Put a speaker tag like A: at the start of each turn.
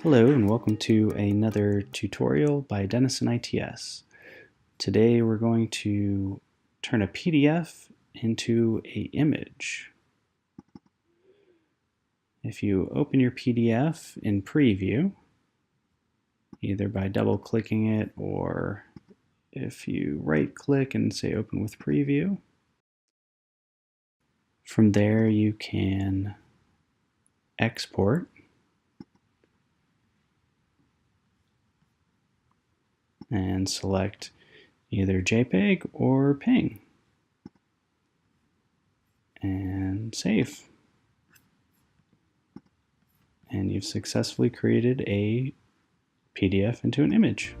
A: Hello and welcome to another tutorial by Denison ITS. Today we're going to turn a PDF into an image. If you open your PDF in Preview, either by double clicking it or if you right click and say Open with Preview, from there you can export and select either JPEG or PNG and save. And you've successfully created a PDF into an image.